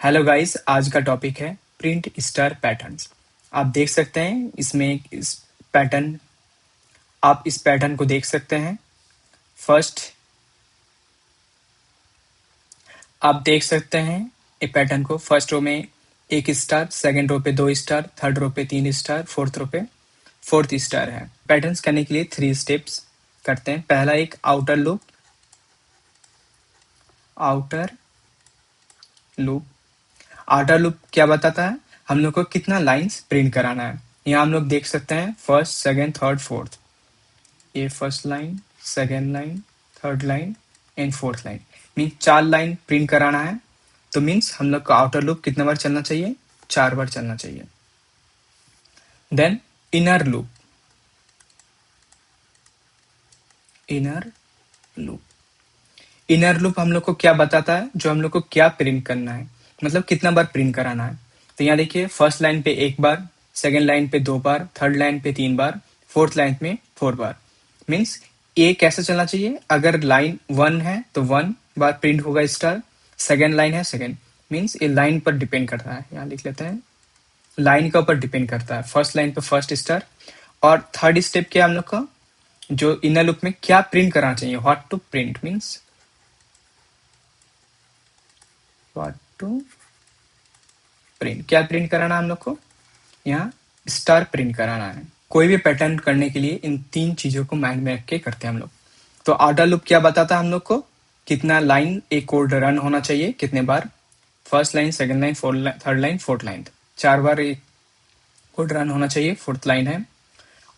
Hello guys, आज का topic है प्रिंट स्टार पैटर्न्स। आप देख सकते हैं इसमें पैटर्न आप इस पैटर्न को देख सकते हैं। फर्स्ट आप देख सकते हैं ये पैटर्न को। फर्स्ट रो में एक स्टार, सेकंड रो पे 2 स्टार, थर्ड रो पे 3 स्टार, फोर्थ रो पे फोर्थ स्टार है। पैटर्न्स करने के लिए 3 स्टेप्स करते हैं। पहला एक आउटर लूप आउटर लूप क्या बताता है, हम लोग को कितना लाइंस प्रिंट कराना है। यहाँ हम लोग देख सकते हैं फर्स्ट, सेकंड, थर्ड, फोर्थ। ये first line, second line, third line and fourth line. Means 4 line print कराना है। तो मीन्स हम लोग का आउटर लूप कितने बार चलना चाहिए? 4 बार चलना चाहिए। Then inner loop inner loop inner loop हम लोग को क्या बताता है, जो हम लोग को क्या प्रिंट करना है, मतलब कितना बार प्रिंट कराना है। तो यहाँ देखिए, फर्स्ट लाइन पे 1 बार, सेकंड लाइन पे 2 बार, थर्ड लाइन पे 3 बार, फोर्थ लाइन में 4 बार। मीन्स ये कैसे चलना चाहिए, अगर लाइन 1 है तो 1 बार प्रिंट होगा स्टार, सेकंड लाइन है सेकंड। मीन्स ये लाइन पर डिपेंड करता है। यहाँ लिख लेते हैं, लाइन के ऊपर डिपेंड करता है। फर्स्ट लाइन पे फर्स्ट स्टार। और थर्ड स्टेप क्या हम लोग का, जो इनर लूप में क्या प्रिंट करना चाहिए, what to print, means what to print, क्या प्रिंट कराना है हम लोग को, यहाँ स्टार प्रिंट कराना है। कोई भी पैटर्न करने के लिए इन 3 चीजों को माइंड में रख के करते हैं हम लोग। तो आउटर लूप क्या बताता है हम लोग को, कितना लाइन एक कोड रन होना चाहिए, कितने बार, first line, second line, third line, fourth line, 4 बार एक कोड रन होना चाहिए, फोर्थ लाइन है।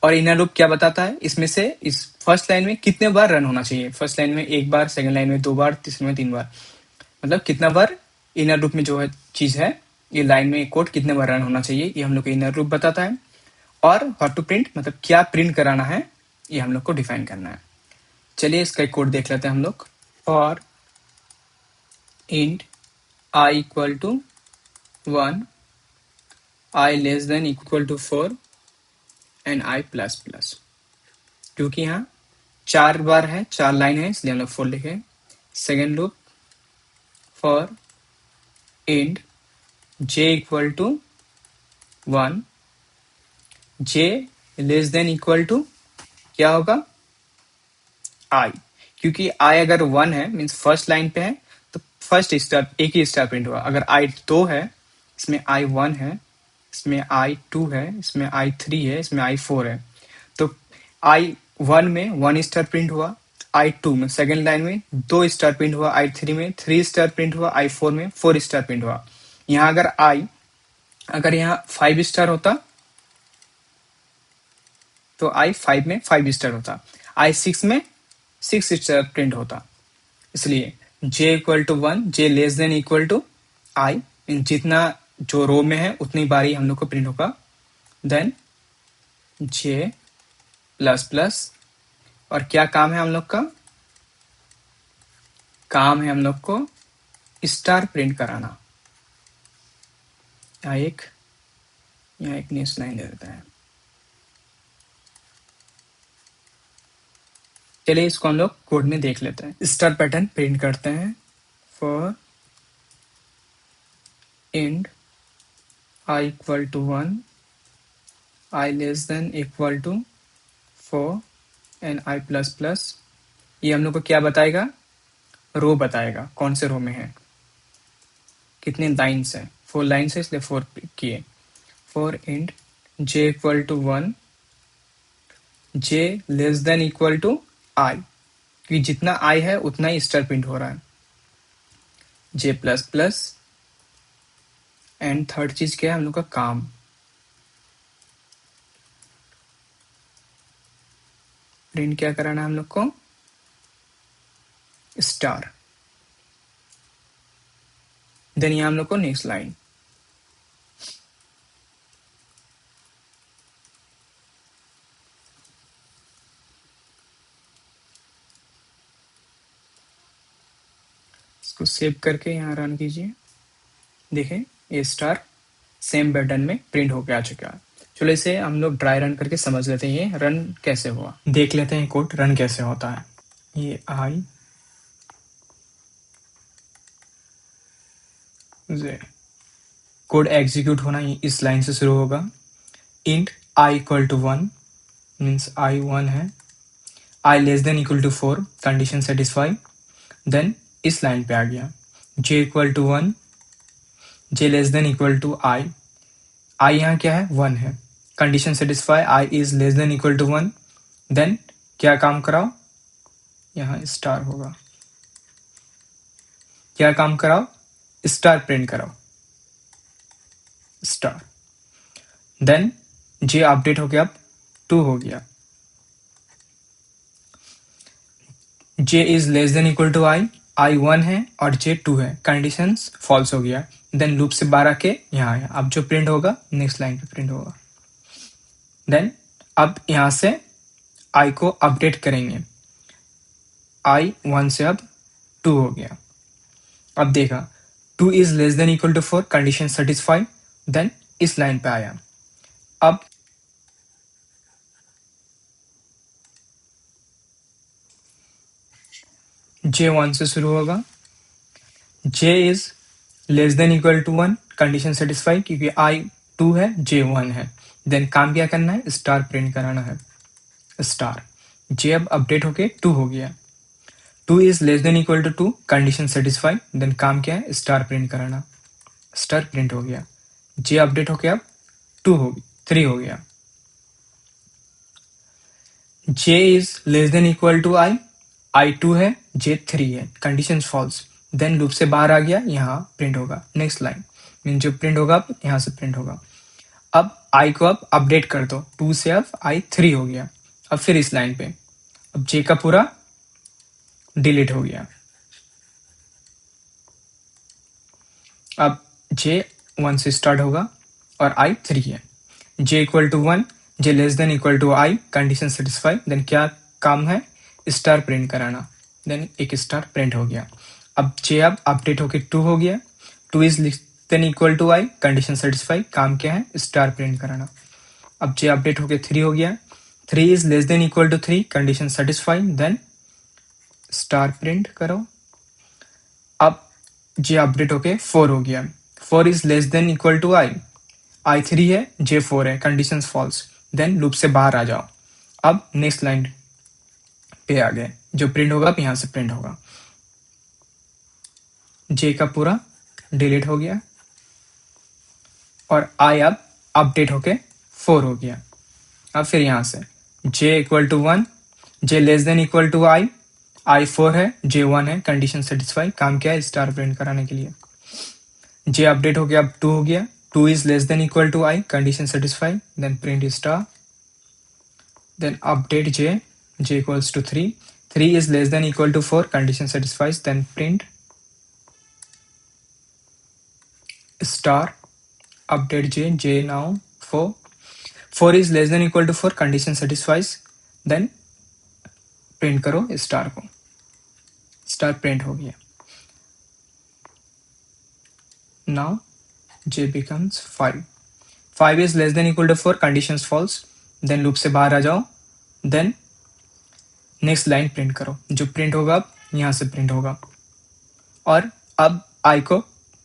और इनर लूप क्या बताता है, इसमें से इस फर्स्ट लाइन में कितने बार रन होना चाहिए। फर्स्ट लाइन में 1 बार, सेकंड लाइन में 2 बार, तीसरे में 3 बार। मतलब कितना बार इनर लूप में जो है चीज है, ये लाइन में कोड कितने बार रन होना चाहिए, ये हम लोग को इनर लूप बताता है। और व्हाट टू प्रिंट, मतलब क्या प्रिंट कराना है, ये हम लोग को डिफाइन करना है। चलिए इसका एक कोड देख लेते हैं हम लोग। और int I equal to 1, i less than equal to 4 and i plus plus. क्योंकि यहाँ 4 बार है, 4 लाइन है, इसलिए हम लोग 4 लिखे। Second loop for int j equal to 1, j less than equal to क्या होगा, i। क्योंकि i अगर 1 है, मीन्स फर्स्ट लाइन पे है, तो फर्स्ट स्टार, एक ही स्टार प्रिंट हुआ। अगर i 2 है, इसमें i 1 है, इसमें i 2 है, इसमें i 3 है, इसमें i 4 है। तो i 1 में 1 स्टार प्रिंट हुआ, i 2 में सेकेंड लाइन में 2 स्टार प्रिंट हुआ, i 3 में 3 स्टार प्रिंट हुआ, i 4 में 4 स्टार प्रिंट हुआ। यहाँ अगर यहाँ 5 स्टार होता तो i 5 में 5 स्टार होता, i 6 में 6 स्टार प्रिंट होता। इसलिए j equal to 1, j less than equal to i, जितना जो रो में है उतनी बारी हम लोग को प्रिंट होगा। देन j प्लस प्लस, और क्या काम है हम लोग का, काम है हम लोग को स्टार प्रिंट कराना। यहाँ एक नेक्स्ट लाइन दे देता है। चलिए इसको हम लोग कोड में देख लेते हैं। स्टार पैटर्न प्रिंट करते हैं। For int I equal to 1, i less than equal to 4 and i plus plus. ये हम लोग को क्या बताएगा, रो बताएगा, कौन से रो में है, कितने लाइन्स है। 4 लाइन्स है, इसलिए 4 किए। For int j equal to 1, j less than equal to i, कि जितना i है उतना ही स्टार प्रिंट हो रहा है। j plus plus, and third चीज क्या है हम लोग का, काम। प्रिंट क्या कराना है हम लोग को, स्टार। देन यहाँ हम लोग को नेक्स्ट लाइन, इसको सेव करके यहाँ रन कीजिए। देखें ये स्टार सेम पैटर्न में प्रिंट होके आ चुका है। चलो इसे हम लोग ड्राई रन करके समझ लेते हैं ये रन कैसे हुआ। देख लेते हैं कोड रन कैसे होता है। ये आई कोड एग्जीक्यूट होना इस लाइन से शुरू होगा। Int I equal to 1 means I 1 है, I less than equal to 4 condition satisfy, then इस लाइन पे आ गया j equal to 1, j less than equal to I यहाँ क्या है 1 है, condition satisfy I is less than equal to 1, then क्या काम कराओ, यहाँ स्टार होगा, क्या काम कराओ, स्टार प्रिंट कराओ, स्टार, देन j अपडेट हो गया, अब 2 हो गया, j is less than equal to I 1 है और j 2 है, कंडीशन फॉल्स हो गया, देन लूप से बाहर आके यहाँ आया, अब जो प्रिंट होगा नेक्स्ट लाइन पे प्रिंट होगा, देन अब यहाँ से i को अपडेट करेंगे, i 1 से अब 2 हो गया, अब देखा 2 is less than equal to 4 condition satisfy, then इस लाइन पे आया, अब j 1 से शुरू होगा, j is less than equal to 1 condition satisfy, क्योंकि i 2 है j 1 है, देन काम क्या करना है, स्टार प्रिंट कराना है, स्टार, j अब अपडेट होके 2 हो गया, 2 is less than equal to 2 condition satisfy, then काम क्या है, स्टार प्रिंट कराना, स्टार प्रिंट हो गया, j अपडेट होके अब 3 हो गया, j is less than equal to i 2 है j 3 है, कंडीशन फॉल्स, देन लूप से बाहर आ गया, यहाँ प्रिंट होगा नेक्स्ट लाइन, मीन जो प्रिंट होगा अब यहाँ से प्रिंट होगा, अब i को अब अपडेट कर दो, 2 से अब i 3 हो गया, अब फिर इस लाइन पे अब j का पूरा डिलीट हो गया, अब j 1 से स्टार्ट होगा और i 3 है, j equal to 1, j less than equal to i condition satisfy, then क्या काम है, स्टार प्रिंट कराना, देन एक स्टार प्रिंट हो गया, अब j अब अपडेट होके 2 हो गया, 2 is less than equal to i condition satisfy, काम क्या है, स्टार प्रिंट कराना, अब j अपडेट होके 3 हो गया, 3 is less than equal to 3 condition satisfy, then star print करो, अब j अपडेट होके 4 हो गया, 4 is less than equal to i 3 है j 4 है, कंडीशन फॉल्स, देन लूप से बाहर आ जाओ, अब नेक्स्ट लाइन पे आ गए, जो प्रिंट होगा अब यहाँ से प्रिंट होगा, j का पूरा डिलीट हो गया और i अब अपडेट होके 4 हो गया, अब फिर यहाँ से j equal to 1, j less than equal to i 4 है j 1 है, कंडीशन सेटिस्फाई, काम क्या है, स्टार प्रिंट कराने के लिए, j अपडेट हो गया, अब 2 हो गया, 2 is less than equal to i condition satisfy, then print star, then update j equals to 3, 3 is less than equal to 4 condition satisfies, then print star update j now 4 is less than equal to 4 condition satisfies, then print करो star को, star print हो गया, now j becomes 5 is less than equal to 4 conditions false, then loop से बाहर आ जाओ, then next line print करो, जो print होगा अब यहाँ से प्रिंट होगा, और अब i को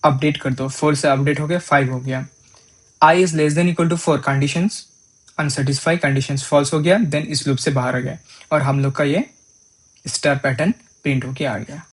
अपडेट कर दो, 4 से अपडेट हो गया 5 हो गया, i is less than equal to 4 conditions unsatisfy, conditions false हो गया, देन इस लूप से बाहर आ गया और हम लोग का ये स्टार पैटर्न प्रिंट होके आ गया।